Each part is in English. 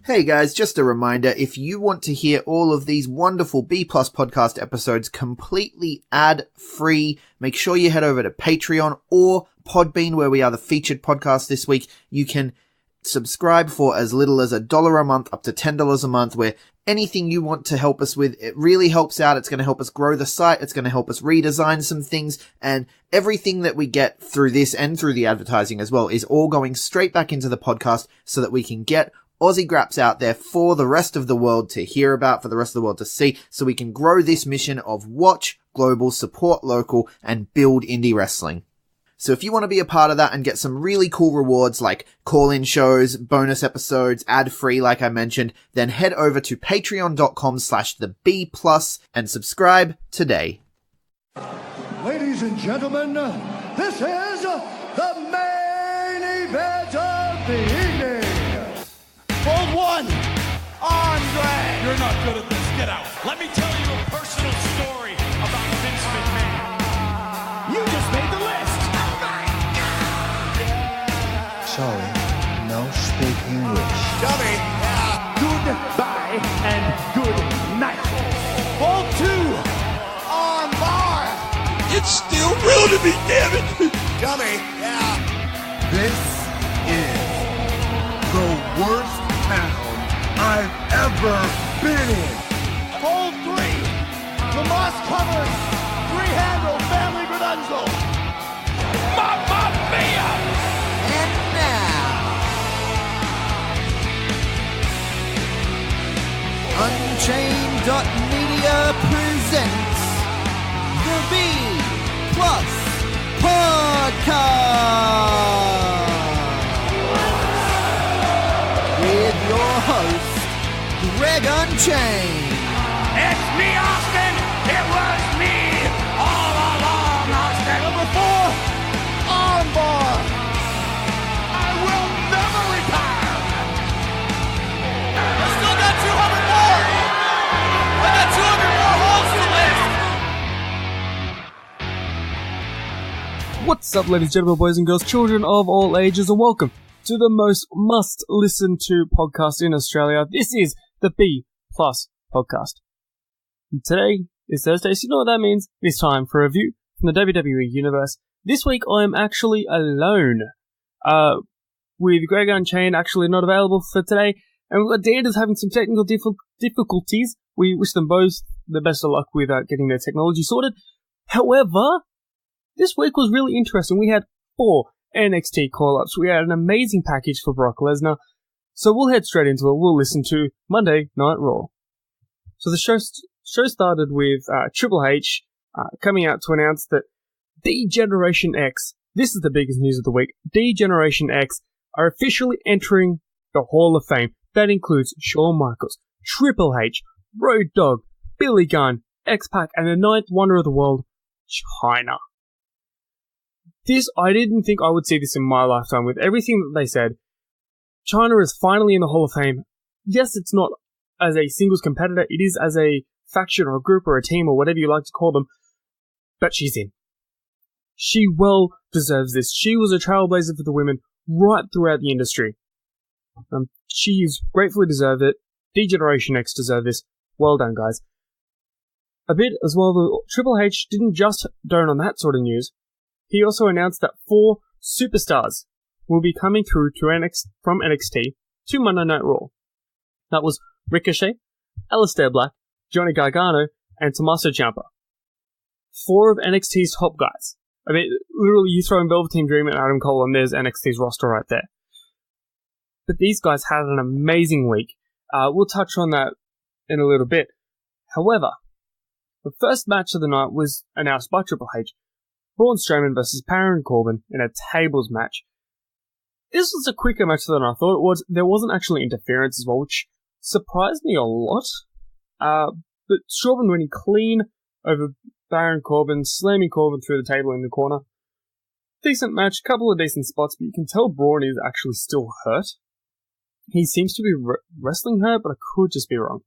Hey guys, just a reminder, if you want to hear all of these wonderful B Plus podcast episodes completely ad-free, make sure you head over to Patreon or Podbean, where we are the featured podcast this week. You can subscribe for as little as $1 a month up to $10 a month, where anything you want to help us with, it really helps out. It's going to help us grow the site. It's going to help us redesign some things, and everything that we get through this and through the advertising as well is all going straight back into the podcast so that we can get Aussie Graps out there for the rest of the world to hear about, for the rest of the world to see, so we can grow this mission of watch global, support local, and build indie wrestling. So if you want to be a part of that and get some really cool rewards like call-in shows, bonus episodes, ad-free like I mentioned, then head over to patreon.com/theb+ and subscribe today. Ladies and gentlemen, this is the main event of the evening. Hold one, Andre! You're not good at this. Get out. Let me tell you a personal story about Vince McMahon. You just made the list! Sorry, no speak English. Dummy! Goodbye and good night. Hold two, on bar! It's still real to me, damn it! Dummy! This is the worst town I've ever been in. Hold three, the moss-covered, three-handle family Gradunzel. Mamma mia! And now, Unchained.media presents the B Plus Podcast with your host, Greg Unchained. It's me, Austin! It was me all along, Austin! Number four, armbar. I will never retire! I still got 200 more. I got 200 more holes to lift. What's up, ladies and gentlemen, boys and girls, children of all ages, and welcome to the most must-listen-to podcast in Australia. This is the B Plus Podcast. And today is Thursday, so you know what that means. It's time for a review from the WWE Universe. This week, I am actually alone, with Greg Unchained actually not available for today, and we've got Danders having some technical difficulties. We wish them both the best of luck with getting their technology sorted. However, this week was really interesting. We had 4 NXT call-ups. We had an amazing package for Brock Lesnar. So we'll head straight into it. We'll listen to Monday Night Raw. So the show started with Triple H coming out to announce that D-Generation X, this is the biggest news of the week, D-Generation X are officially entering the Hall of Fame. That includes Shawn Michaels, Triple H, Road Dogg, Billy Gunn, X-Pac, and the 9th wonder of the world, China. I didn't think I would see this in my lifetime. With everything that they said, China is finally in the Hall of Fame. Yes, it's not as a singles competitor, it is as a faction or a group or a team or whatever you like to call them, but she's in. She well deserves this. She was a trailblazer for the women right throughout the industry. She's gratefully deserved it. D-Generation X deserve this. Well done, guys. A bit as well, the Triple H didn't just dote on that sort of news. He also announced that 4 superstars will be coming through from NXT to Monday Night Raw. That was Ricochet, Aleister Black, Johnny Gargano, and Tommaso Ciampa. 4 of NXT's top guys. I mean, literally, you throw in Velveteen Dream and Adam Cole, and there's NXT's roster right there. But these guys had an amazing week. We'll touch on that in a little bit. However, the first match of the night was announced by Triple H. Braun Strowman versus Baron Corbin in a tables match. This was a quicker match than I thought it was. There wasn't actually interference as well, which surprised me a lot. But Strowman winning clean over Baron Corbin, slamming Corbin through the table in the corner. Decent match, couple of decent spots, but you can tell Braun is actually still hurt. He seems to be wrestling hurt, but I could just be wrong.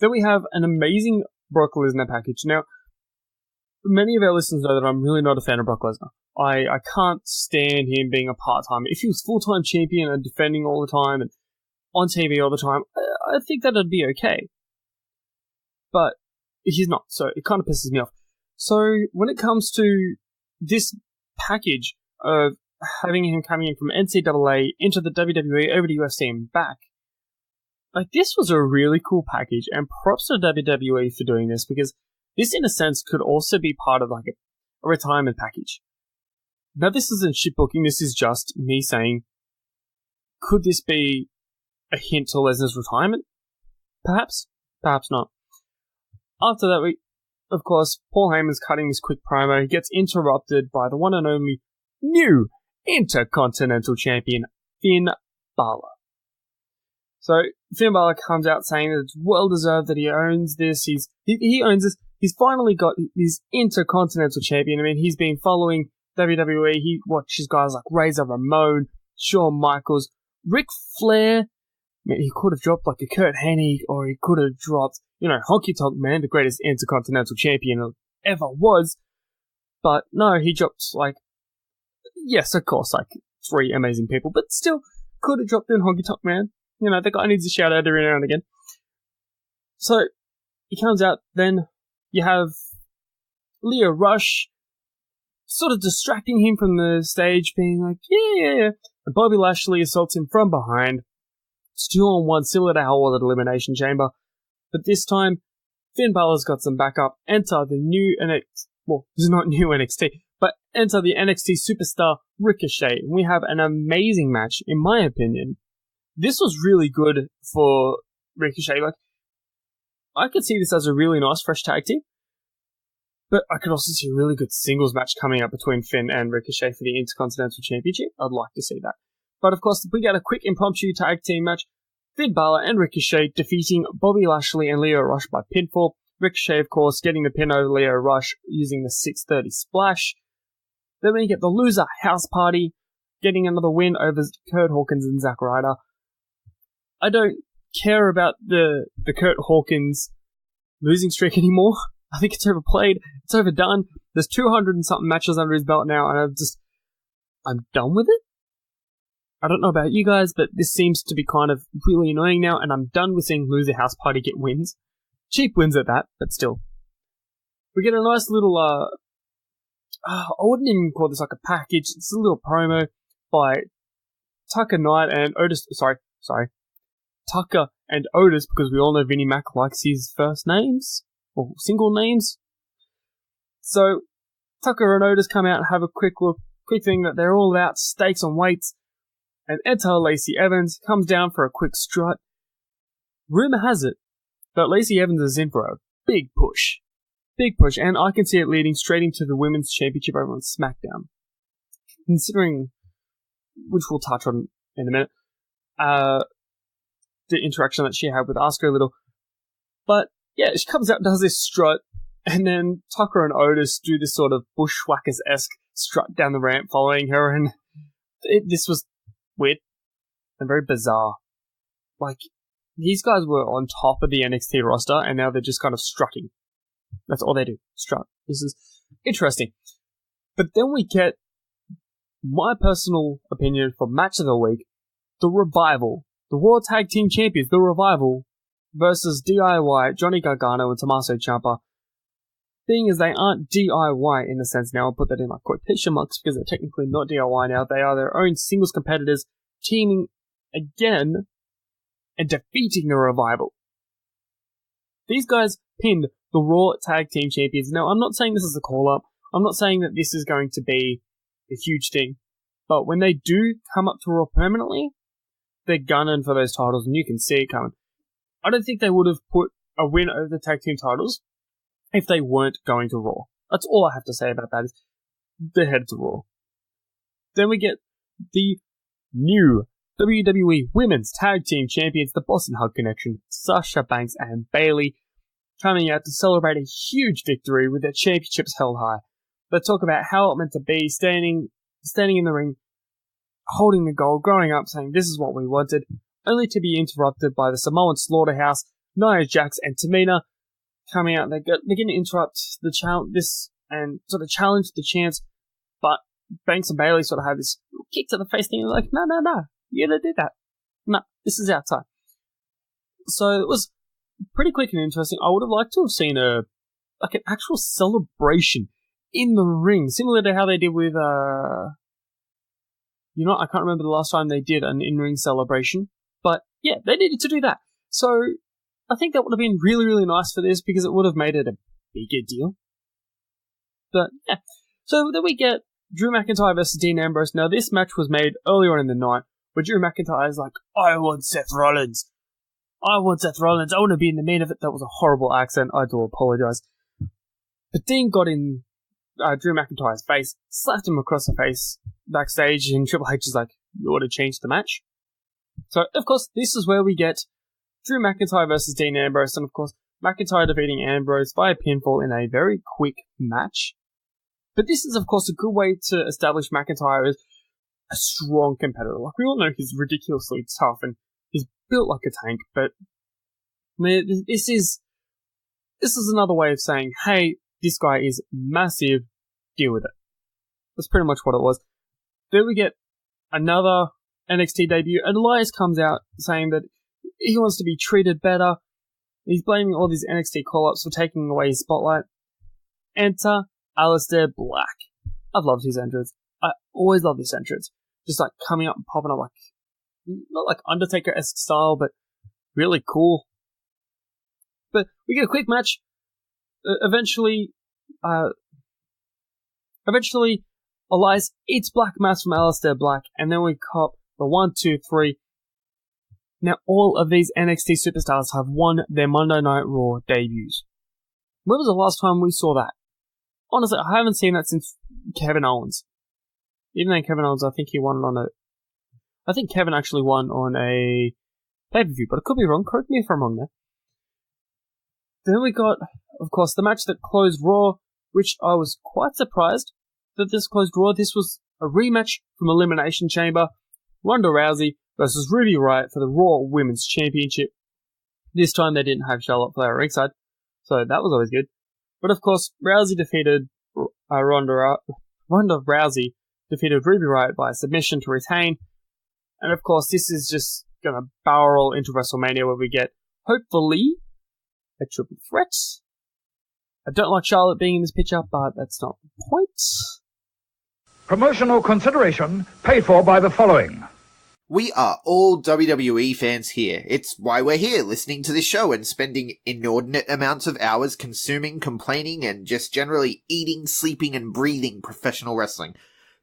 Then we have an amazing Brock Lesnar package. Now, many of our listeners know that I'm really not a fan of Brock Lesnar. I can't stand him being a part-timer. If he was full-time champion and defending all the time and on TV all the time, I think that it'd be okay. But he's not, so it kind of pisses me off. So when it comes to this package of having him coming in from NCAA into the WWE over to UFC and back, like, this was a really cool package, and props to WWE for doing this, because this, in a sense, could also be part of like a retirement package. Now, this isn't shitbooking, this is just me saying, could this be a hint to Lesnar's retirement? Perhaps? Perhaps not. After that, of course, Paul Heyman's cutting this quick promo. He gets interrupted by the one and only new Intercontinental Champion, Finn Balor. So, Finn Balor comes out saying that it's well deserved that he owns this. He owns this. He's finally got his Intercontinental Champion. I mean, he's been following WWE. He watches guys like Razor Ramon, Shawn Michaels, Ric Flair. I mean, he could have dropped like a Kurt Hennig, or he could have dropped, Honky Tonk Man, the greatest Intercontinental Champion ever was. But no, he dropped yes, of course, 3 amazing people, but still could have dropped in Honky Tonk Man. The guy needs a shout out every now and again. So, he comes out, then you have Lio Rush sort of distracting him from the stage, being like, yeah. And Bobby Lashley assaults him from behind. It's 2-on-1, similar to how at Elimination Chamber. But this time, Finn Balor's got some backup. Enter the new NXT, well, this is not new NXT, but enter the NXT superstar Ricochet. And we have an amazing match, in my opinion. This was really good for Ricochet. I could see this as a really nice fresh tag team, but I could also see a really good singles match coming up between Finn and Ricochet for the Intercontinental Championship. I'd like to see that. But of course, we get a quick impromptu tag team match. Finn Balor and Ricochet defeating Bobby Lashley and Lio Rush by pinfall. Ricochet, of course, getting the pin over Lio Rush using the 630 splash. Then we get the loser House Party getting another win over Kurt Hawkins and Zack Ryder. I don't care about the Kurt Hawkins losing streak anymore. I think it's overplayed. It's overdone. There's 200 and something matches under his belt now, and I'm done with it. I don't know about you guys, but this seems to be kind of really annoying now, and I'm done with seeing loser House Party get wins. Cheap wins at that, but still. We get a nice little, I wouldn't even call this like a package. It's a little promo by Tucker Knight and Otis, sorry. Tucker and Otis, because we all know Vinnie Mac likes his first names, or single names. So, Tucker and Otis come out and have a quick thing that they're all about stakes on weights, and enter Lacey Evans, comes down for a quick strut. Rumour has it that Lacey Evans is in for a big push, and I can see it leading straight into the Women's Championship over on SmackDown. Considering, which we'll touch on in a minute, the interaction that she had with Asuka a little. But, yeah, she comes out and does this strut, and then Tucker and Otis do this sort of bushwhackers-esque strut down the ramp following her, and this was weird and very bizarre. These guys were on top of the NXT roster, and now they're just kind of strutting. That's all they do, strut. This is interesting. But then we get my personal opinion for Match of the Week, The Revival. The Raw Tag Team Champions, The Revival, versus DIY, Johnny Gargano and Tommaso Ciampa. Being as they aren't DIY in a sense now, I'll put that in quotation marks because they're technically not DIY now. They are their own singles competitors, teaming again and defeating The Revival. These guys pinned the Raw Tag Team Champions. Now, I'm not saying this is a call-up. I'm not saying that this is going to be a huge thing. But when they do come up to Raw permanently, they're gunning for those titles, and you can see it coming. I don't think they would have put a win over the tag team titles if they weren't going to Raw. That's all I have to say about that, is they're headed to Raw. Then we get the new WWE Women's Tag Team Champions, the Boston Hug Connection, Sasha Banks and Bayley, coming out to celebrate a huge victory with their championships held high. They talk about how it meant to be, standing in the ring, holding the gold, growing up, saying this is what we wanted, only to be interrupted by the Samoan Slaughterhouse, Nia Jax, and Tamina coming out. They're going to interrupt this and sort of challenge the chance, but Banks and Bayley sort of have this kick to the face thing, like, no, you gotta do that. No, this is our time. So it was pretty quick and interesting. I would have liked to have seen an actual celebration in the ring, similar to how they did with I can't remember the last time they did an in-ring celebration, but yeah, they needed to do that. So I think that would have been really, really nice for this because it would have made it a bigger deal. But yeah, so then we get Drew McIntyre versus Dean Ambrose. Now this match was made earlier on in the night, where Drew McIntyre is like, I want Seth Rollins. I want to be in the main event. That was a horrible accent. I do apologize. But Dean got in Drew McIntyre's face, slapped him across the face backstage, and Triple H is like, you ought to change the match. So, of course, this is where we get Drew McIntyre versus Dean Ambrose, and of course, McIntyre defeating Ambrose via pinfall in a very quick match. But this is, of course, a good way to establish McIntyre as a strong competitor. Like, we all know he's ridiculously tough, and he's built like a tank, but man, this is another way of saying, hey, this guy is massive, deal with it. That's pretty much what it was. Then we get another NXT debut, and Elias comes out saying that he wants to be treated better. He's blaming all these NXT call-ups for taking away his spotlight. Enter Aleister Black. I've loved his entrance. I always love this entrance. Just like coming up and popping up like, not like Undertaker-esque style, but really cool. But we get a quick match. Eventually, Elias eats Black Mass from Aleister Black, and then we cop the 1, 2, 3. Now, all of these NXT superstars have won their Monday Night Raw debuts. When was the last time we saw that? Honestly, I haven't seen that since Kevin Owens. Even though Kevin Owens, I think he won on I think Kevin actually won on a pay-per-view, but I could be wrong. Correct me if I'm wrong there. Then we got, of course, the match that closed Raw, which I was quite surprised that this closed Raw. This was a rematch from Elimination Chamber. Ronda Rousey versus Ruby Riott for the Raw Women's Championship. This time they didn't have Charlotte Flair ringside, so that was always good. But of course, Rousey defeated Ronda Rousey defeated Ruby Riott by submission to retain. And of course, this is just gonna barrel into WrestleMania where we get, hopefully, a triple threat. I don't like Charlotte being in this picture, but that's not the point. Promotional consideration paid for by the following. We are all WWE fans here. It's why we're here, listening to this show and spending inordinate amounts of hours consuming, complaining, and just generally eating, sleeping, and breathing professional wrestling.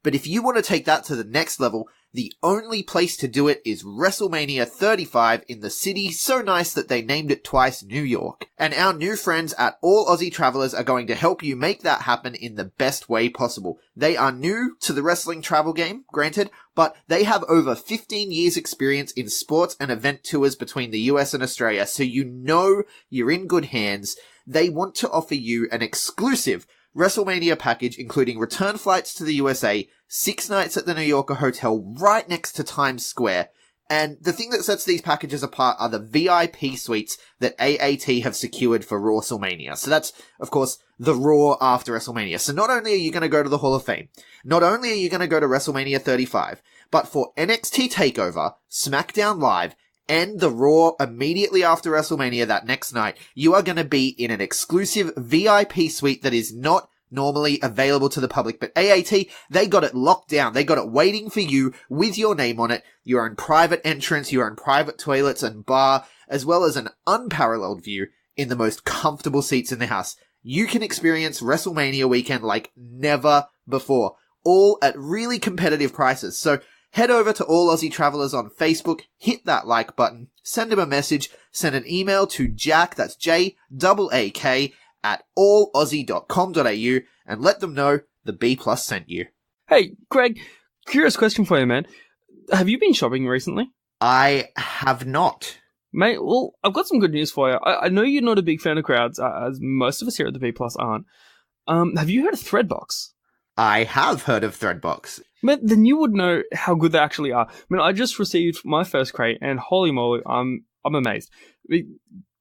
But if you want to take that to the next level, the only place to do it is WrestleMania 35 in the city so nice that they named it twice New York. And our new friends at All Aussie Travelers are going to help you make that happen in the best way possible. They are new to the wrestling travel game, granted, but they have over 15 years experience in sports and event tours between the US and Australia, so you know you're in good hands. They want to offer you an exclusive WrestleMania package, including return flights to the USA, 6 nights at the New Yorker Hotel right next to Times Square. And the thing that sets these packages apart are the VIP suites that AAT have secured for WrestleMania. So that's, of course, the Raw after WrestleMania. So not only are you going to go to the Hall of Fame, not only are you going to go to WrestleMania 35, but for NXT TakeOver, SmackDown Live, and the Raw immediately after WrestleMania that next night, you are going to be in an exclusive VIP suite that is not normally available to the public. But AAT, they got it locked down. They got it waiting for you with your name on it. You are in private entrance, you are in private toilets and bar, as well as an unparalleled view in the most comfortable seats in the house. You can experience WrestleMania weekend like never before, all at really competitive prices. So head over to All Aussie Travelers on Facebook, hit that like button, send him a message, send an email to Jack, that's JAAK, at allaussie.com.au, and let them know the B Plus sent you. Hey, Greg, curious question for you, man. Have you been shopping recently? I have not. Mate, well, I've got some good news for you. I know you're not a big fan of crowds, as most of us here at the B Plus aren't. Have you heard of Threadbox? I have heard of Threadbox. Man, then you would know how good they actually are. I mean, I just received my first crate, and holy moly, I'm amazed.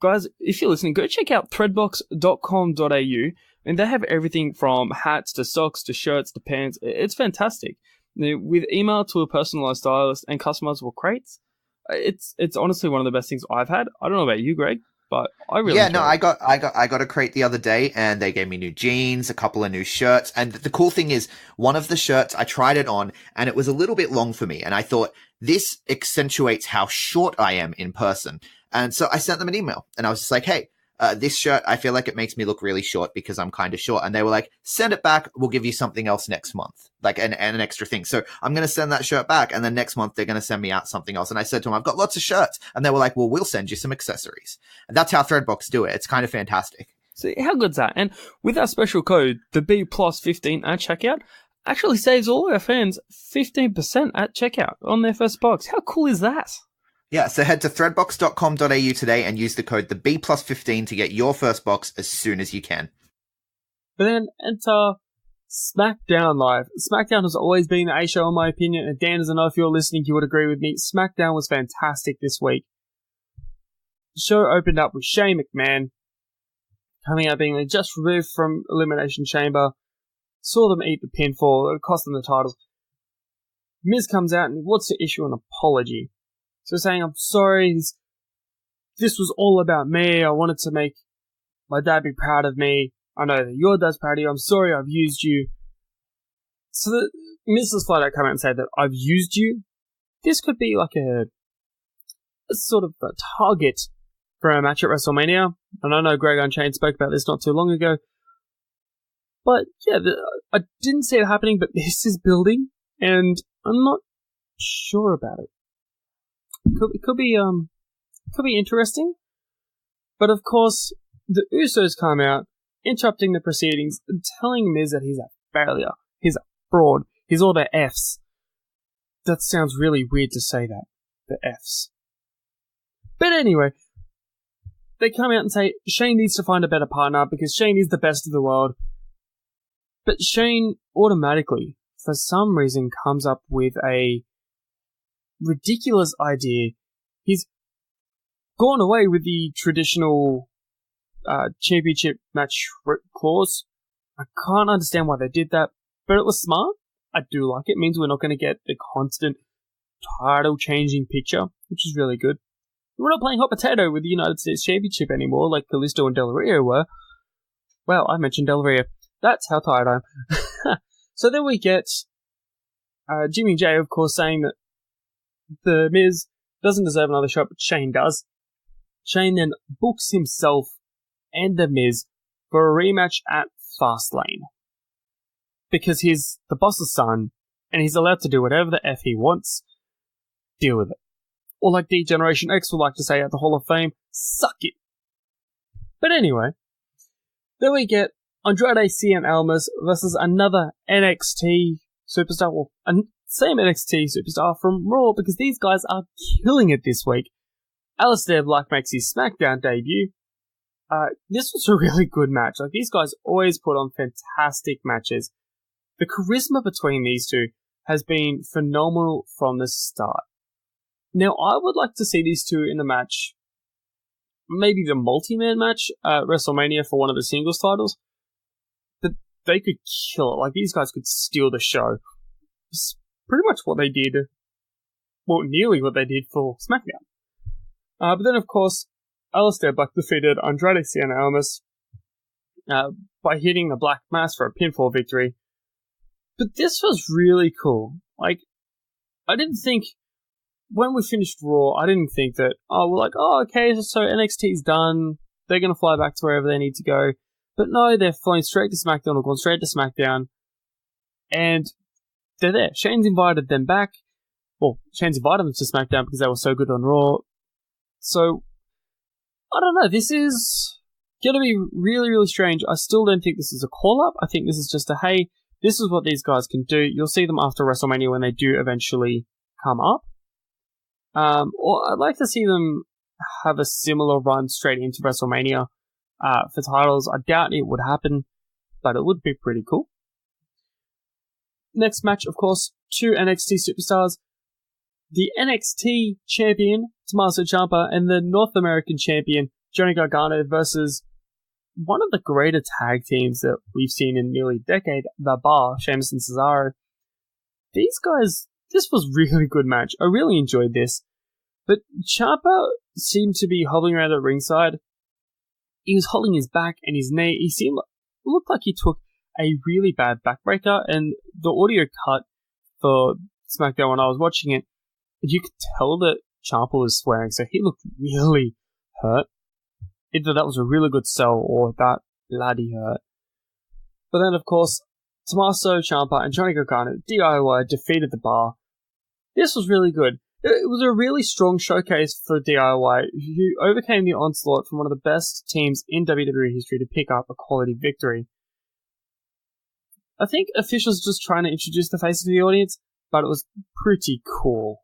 Guys, if you're listening, go check out threadbox.com.au, and they have everything from hats to socks to shirts to pants. It's fantastic. With email to a personalized stylist and customizable crates, It's honestly one of the best things I've had. I don't know about you, Greg, but I really Yeah, enjoy no, it. I got a crate the other day and they gave me new jeans, a couple of new shirts. And the cool thing is one of the shirts, I tried it on and it was a little bit long for me. And I thought this accentuates how short I am in person. And so I sent them an email and I was just like, hey, this shirt, I feel like it makes me look really short because I'm kind of short. And they were like, send it back. We'll give you something else next month, like an extra thing. So I'm going to send that shirt back. And then next month, they're going to send me out something else. And I said to them, I've got lots of shirts. And they were like, well, we'll send you some accessories. And that's how Threadbox do it. It's kind of fantastic. So how good's that? And with our special code, the B plus 15 at checkout, actually saves all our fans 15% at checkout on their first box. How cool is that? Yeah, so head to threadbox.com.au today and use the code the B plus 15 to get your first box as soon as you can. But then enter SmackDown Live. SmackDown has always been the A show in my opinion, and Dan doesn't know if you're listening, you would agree with me. SmackDown was fantastic this week. The show opened up with Shane McMahon coming out being just removed from Elimination Chamber. Saw them eat the pinfall, it cost them the titles. Miz comes out and wants to issue an apology. So saying, I'm sorry, this was all about me. I wanted to make my dad be proud of me. I know that your dad's proud of you. I'm sorry I've used you. So the Mrs. flat out come out and say that I've used you. This could be like a sort of a target for a match at WrestleMania. And I know Greg Unchained spoke about this not too long ago. But yeah, I didn't see it happening, but this is building, and I'm not sure about it. It could be interesting, but of course the Usos come out, interrupting the proceedings, and telling Miz that he's a failure, he's a fraud, he's all the Fs. That sounds really weird to say that, the Fs. But anyway, they come out and say Shane needs to find a better partner because Shane is the best of the world. But Shane automatically, for some reason, comes up with a ridiculous idea. He's gone away with the traditional championship match clause. I can't understand why they did that, but it was smart. I do like it. It means we're not going to get the constant title changing picture, which is really good. We're not playing hot potato with the United States Championship anymore like Kalisto and Del Rio were. Well, I mentioned Del Rio. That's how tired I am. So then we get Jimmy J, of course, saying that the Miz doesn't deserve another shot, but Shane does. Shane then books himself and the Miz for a rematch at Fastlane. Because he's the boss's son, and he's allowed to do whatever the F he wants. Deal with it. Or like D-Generation X would like to say at the Hall of Fame, suck it. But anyway, then we get Andrade Cien Almas versus another NXT superstar, well, same NXT superstar from Raw, because these guys are killing it this week. Aleister Black makes his SmackDown debut. This was a really good match. Like, these guys always put on fantastic matches. The charisma between these two has been phenomenal from the start. Now, I would like to see these two in a match, maybe the multi-man match at WrestleMania for one of the singles titles, but they could kill it. Like, these guys could steal the show. It's pretty much what they did, well, nearly what they did for SmackDown. But then, of course, Aleister Black defeated Andrade Cien Almas by hitting the Black Mass for a pinfall victory. But this was really cool. Like, I didn't think, when we finished Raw, I didn't think that, okay, so NXT's done, they're going to fly back to wherever they need to go. But no, they're flying straight to SmackDown or gone straight to SmackDown. And they're there. Shane's invited them back. Well, Shane's invited them to SmackDown because they were so good on Raw. So, I don't know, this is going to be really, really strange. I still don't think this is a call-up. I think this is just a, hey, this is what these guys can do. You'll see them after WrestleMania when they do eventually come up. Or I'd like to see them have a similar run straight into WrestleMania for titles. I doubt it would happen, but it would be pretty cool. Next match, of course, two NXT superstars. The NXT champion, Tommaso Ciampa, and the North American champion, Johnny Gargano, versus one of the greater tag teams that we've seen in nearly a decade, The Bar, Sheamus and Cesaro. These guys, this was a really good match. I really enjoyed this. But Ciampa seemed to be hobbling around the ringside. He was holding his back and his knee. Looked like he took a really bad backbreaker, and the audio cut for SmackDown when I was watching it, you could tell that Ciampa was swearing, so he looked really hurt. Either that was a really good sell or that bloody hurt. But then, of course, Tommaso Ciampa and Johnny Gargano DIY defeated the Bar. This was really good. It was a really strong showcase for DIY, who overcame the onslaught from one of the best teams in WWE history to pick up a quality victory. I think officials just trying to introduce the face to the audience, but it was pretty cool.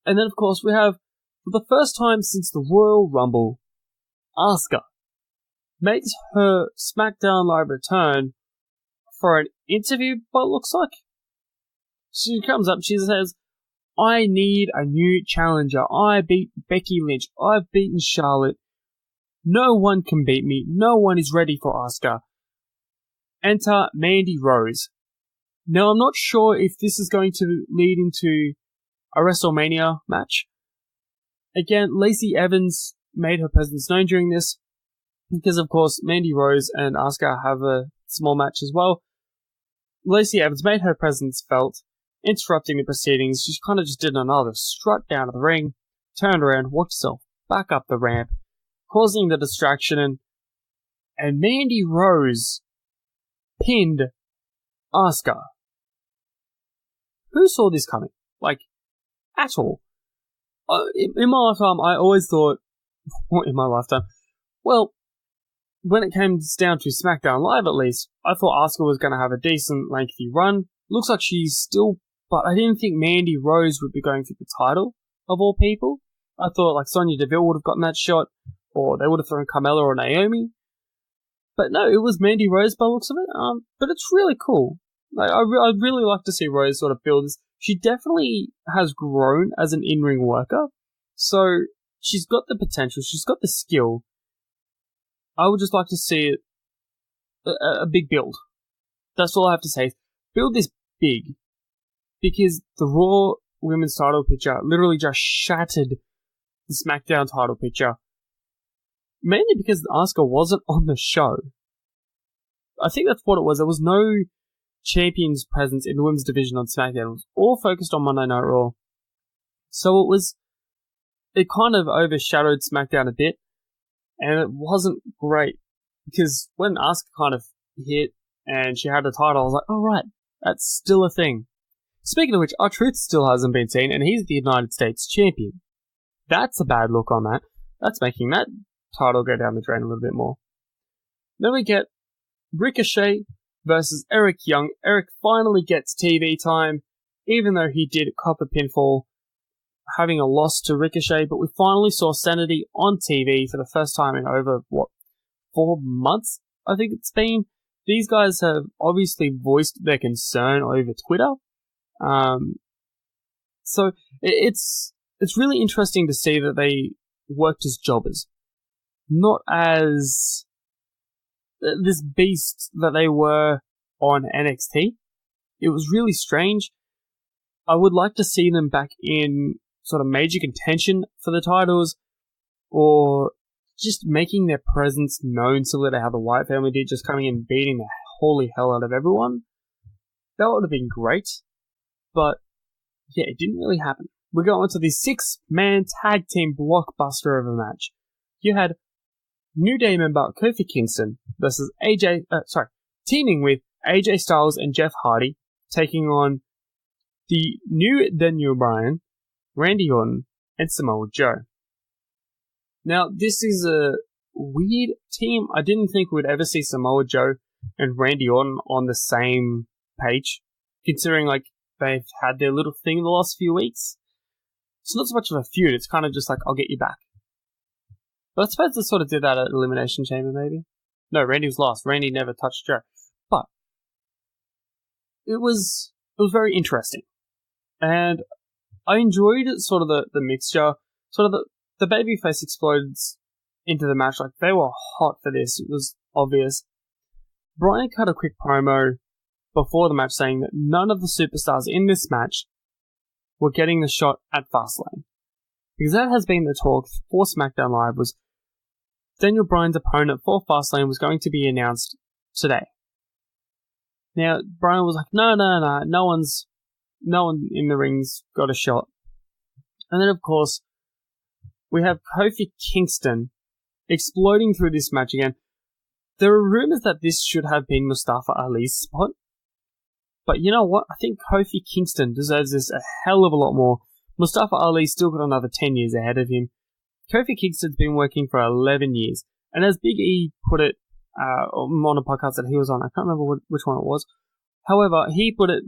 And then, of course, we have, for the first time since the Royal Rumble, Asuka makes her SmackDown Live return for an interview, but it looks like. She comes up, she says, I need a new challenger. I beat Becky Lynch. I've beaten Charlotte. No one can beat me. No one is ready for Asuka. Enter Mandy Rose. Now, I'm not sure if this is going to lead into a WrestleMania match. Again, Lacey Evans made her presence known during this, because of course Mandy Rose and Asuka have a small match as well. Lacey Evans made her presence felt, interrupting the proceedings. She kind of just did another strut down to the ring, turned around, walked herself back up the ramp, causing the distraction, and Mandy Rose pinned Asuka. Who saw this coming? Like, at all? In my lifetime, I always thought, in my lifetime, well, when it came down to SmackDown Live at least, I thought Asuka was going to have a decent, lengthy run. Looks like she's still, but I didn't think Mandy Rose would be going for the title, of all people. I thought like Sonya Deville would have gotten that shot, or they would have thrown Carmella or Naomi. But no, it was Mandy Rose by the looks of it. But it's really cool. Like, I'd really like to see Rose sort of build this. She definitely has grown as an in-ring worker. So, she's got the potential, she's got the skill. I would just like to see a big build. That's all I have to say. Build this big. Because the Raw Women's title picture literally just shattered the SmackDown title picture. Mainly because Asuka wasn't on the show. I think that's what it was. There was no champions presence in the women's division on SmackDown. It was all focused on Monday Night Raw. So it kind of overshadowed SmackDown a bit, and it wasn't great, because when Asuka kind of hit and she had the title, I was like, oh right, that's still a thing. Speaking of which, R-Truth still hasn't been seen, and he's the United States champion. That's a bad look on that. That's making that title go down the drain a little bit more. Then we get Ricochet versus Eric Young. Eric finally gets TV time, even though he did cop a pinfall, having a loss to Ricochet, but we finally saw Sanity on TV for the first time in over, 4 months? I think it's been. These guys have obviously voiced their concern over Twitter. So it's really interesting to see that they worked as jobbers, not as this beast that they were on NXT. It was really strange. I would like to see them back in sort of major contention for the titles, or just making their presence known similar to how the Wyatt family did, just coming in and beating the holy hell out of everyone. That would have been great, but yeah, it didn't really happen. We go on to the 6-man tag team blockbuster of a match. You had New Day member Kofi Kingston versus teaming with AJ Styles and Jeff Hardy, taking on the new Daniel Bryan, Randy Orton, and Samoa Joe. Now, this is a weird team. I didn't think we'd ever see Samoa Joe and Randy Orton on the same page, considering like they've had their little thing in the last few weeks. It's not so much of a feud, it's kind of just like, I'll get you back. But I suppose they sort of did that at Elimination Chamber, maybe? No, Randy was last. Randy never touched Joe. But it was very interesting. And I enjoyed sort of the mixture. Sort of the babyface explodes into the match. Like, they were hot for this. It was obvious. Bryan cut a quick promo before the match saying that none of the superstars in this match were getting the shot at Fastlane. Because that has been the talk for SmackDown Live, was Daniel Bryan's opponent for Fastlane was going to be announced today. Now, Bryan was like, no one in the ring's got a shot. And then, of course, we have Kofi Kingston exploding through this match again. There are rumors that this should have been Mustafa Ali's spot. But you know what? I think Kofi Kingston deserves this a hell of a lot more. Mustafa Ali's still got another 10 years ahead of him. Kofi Kingston's been working for 11 years. And as Big E put it on a podcast that he was on, I can't remember which one it was. However, he put it,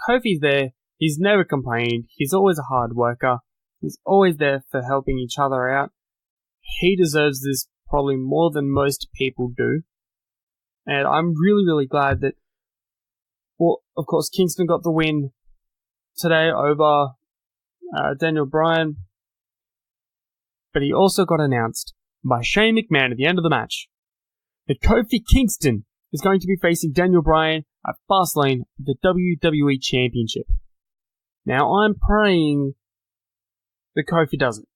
Kofi's there. He's never complained. He's always a hard worker. He's always there for helping each other out. He deserves this probably more than most people do. And I'm really, really glad that, well, of course, Kingston got the win today over Daniel Bryan. But he also got announced by Shane McMahon at the end of the match that Kofi Kingston is going to be facing Daniel Bryan at Fastlane for the WWE Championship. Now, I'm praying that Kofi doesn't.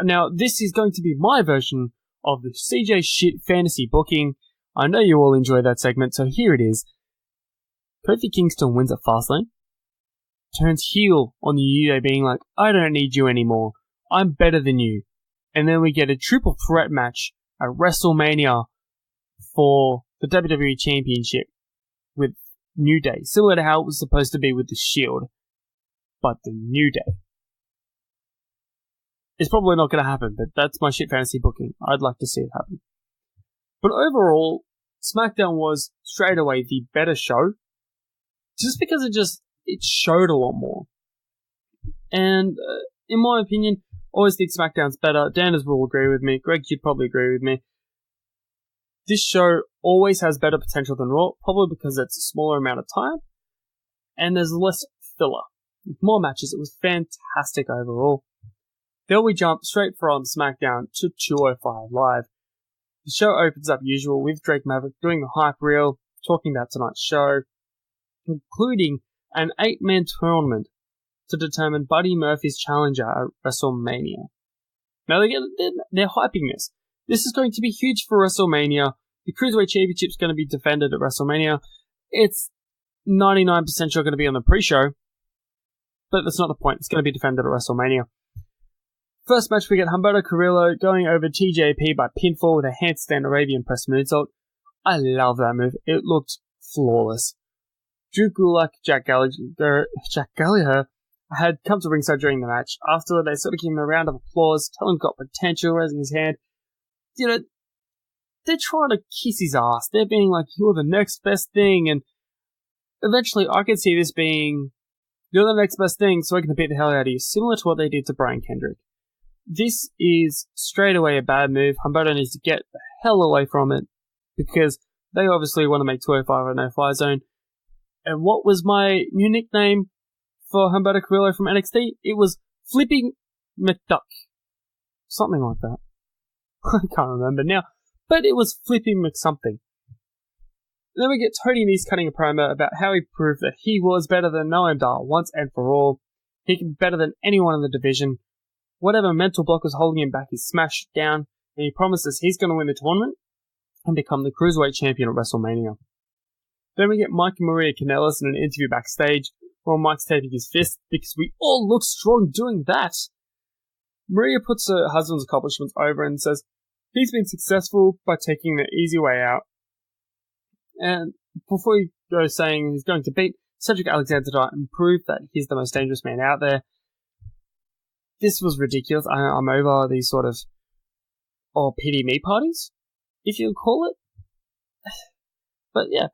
Now, this is going to be my version of the C-Jaii shit fantasy booking. I know you all enjoy that segment, so here it is. Kofi Kingston wins at Fastlane, turns heel on the New Day, being like, I don't need you anymore. I'm better than you. And then we get a triple threat match at WrestleMania for the WWE Championship with New Day. Similar to how it was supposed to be with the Shield. But the New Day. It's probably not going to happen, but that's my shit fantasy booking. I'd like to see it happen. But overall, SmackDown was straight away the better show. Just because it showed a lot more. And in my opinion, always think SmackDown's better. Danders will agree with me. Greg, you'd probably agree with me. This show always has better potential than Raw, probably because it's a smaller amount of time. And there's less filler. With more matches, it was fantastic overall. Then we jump straight from SmackDown to 205 Live. The show opens up usual with Drake Maverick doing the hype reel, talking about tonight's show, including an 8-man tournament to determine Buddy Murphy's challenger at WrestleMania. Now they're hyping this. This is going to be huge for WrestleMania. The Cruiserweight Championship is going to be defended at WrestleMania. It's 99% sure going to be on the pre-show, but that's not the point. It's going to be defended at WrestleMania. First match, we get Humberto Carrillo going over TJP by pinfall with a handstand Arabian press moonsault. I love that move. It looked flawless. Drew Gulak, Jack Gallagher had come to ringside during the match. After, they sort of gave him a round of applause, tell him got potential, raising his hand. You know, they're trying to kiss his ass. They're being like, you're the next best thing, and eventually I could see this being, you're the next best thing, so we're going to beat the hell out of you, similar to what they did to Brian Kendrick. This is straight away a bad move. Humberto needs to get the hell away from it, because they obviously want to make 205 a no-fly zone. And what was my new nickname for Humberto Carrillo from NXT? It was Flipping McDuck. Something like that. I can't remember now. But it was Flipping McSomething. Then we get Tony Nese cutting a promo about how he proved that he was better than Noam Dar once and for all. He can be better than anyone in the division. Whatever mental block was holding him back is smashed down, and he promises he's going to win the tournament and become the Cruiserweight Champion at WrestleMania. Then we get Mike and Maria Kanellis in an interview backstage while Mike's taping his fist because we all look strong doing that. Maria puts her husband's accomplishments over and says he's been successful by taking the easy way out. And before he goes saying he's going to beat Cedric Alexander and prove that he's the most dangerous man out there, this was ridiculous. I'm over these sort of, pity me parties, if you call it. But yeah,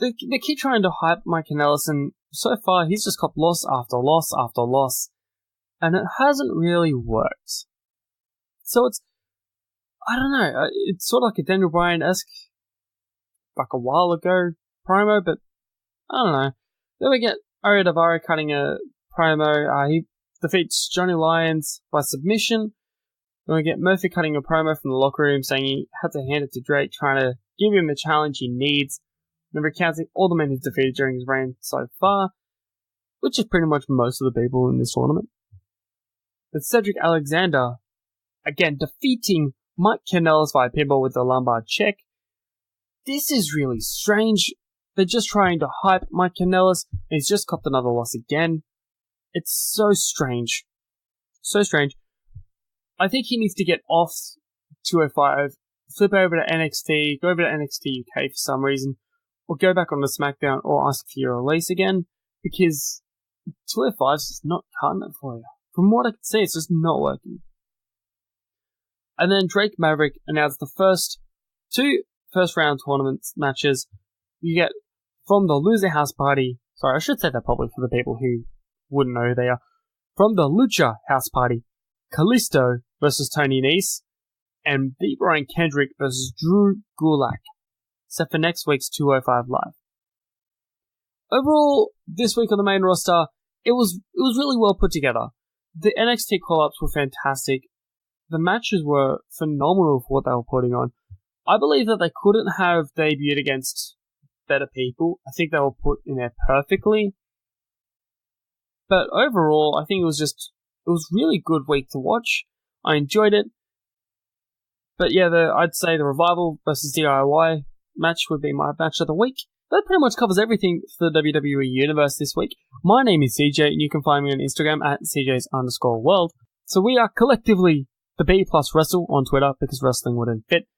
they keep trying to hype Mike Kanellis, and so far he's just got loss after loss after loss, and it hasn't really worked. So it's, I don't know, it's sort of like a Daniel Bryan-esque, like a while ago promo, but I don't know. Then we get Ariya Daivari cutting a promo. He defeats Johnny Lyons by submission. Then we get Murphy cutting a promo from the locker room saying he had to hand it to Drake, trying to give him the challenge he needs, and recounting all the men he's defeated during his reign so far, which is pretty much most of the people in this tournament. with Cedric Alexander, again, defeating Mike Kanellis via pinball with the lumbar check. This is really strange. They're just trying to hype Mike Kanellis, and he's just copped another loss again. It's so strange. So strange. I think he needs to get off 205, flip over to NXT, go over to NXT UK for some reason, or go back on the SmackDown or ask for your release again, because 205 is just not cutting it for you. From what I can see, it's just not working. And then Drake Maverick announced the first two first-round tournament matches you get from the Loser House Party. Sorry, I should say that probably for the people who wouldn't know who they are. From the Lucha House Party, Kalisto versus Tony Nese, and B. Brian Kendrick versus Drew Gulak, set for next week's 205 Live. Overall, this week on the main roster, it was really well put together. The NXT call-ups were fantastic. The matches were phenomenal for what they were putting on. I believe that they couldn't have debuted against better people. I think they were put in there perfectly. But overall, I think it was really good week to watch. I enjoyed it. But yeah, I'd say the Revival versus DIY match would be my match of the week. That pretty much covers everything for the WWE Universe this week. My name is C-Jaii, and you can find me on Instagram at CJs_world. So we are collectively the B Plus Wrestle on Twitter, because wrestling wouldn't fit.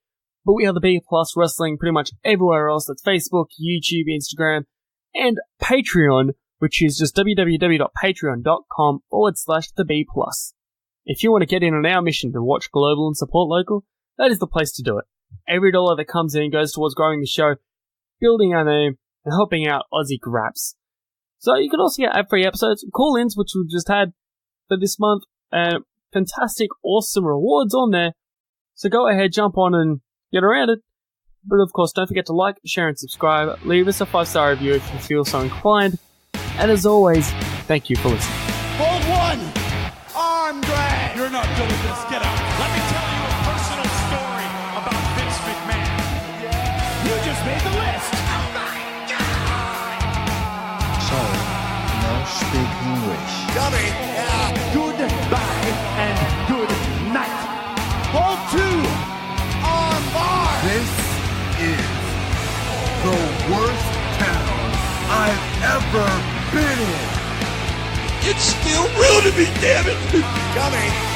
But we are the B Plus Wrestling pretty much everywhere else. That's Facebook, YouTube, Instagram, and Patreon, which is just www.patreon.com/the B Plus. If you want to get in on our mission to watch global and support local, that is the place to do it. Every dollar that comes in goes towards growing the show, building our name, and helping out Aussie Graps. So you can also get ad-free episodes, call-ins, which we've just had for this month, and fantastic, awesome rewards on there. So go ahead, jump on and get around it. But of course, don't forget to like, share, and subscribe. Leave us a 5-star review if you feel so inclined. And as always, thank you for listening. Hold one. Arm drag. You're not good at this. Get out. Let me tell you a personal story about Vince McMahon. You just made the list. So, no speak English. Dummy. Goodbye and good night. Hold two. Arm bar. This is the worst town I've ever been in. It's still real to me, damn it. Dummy.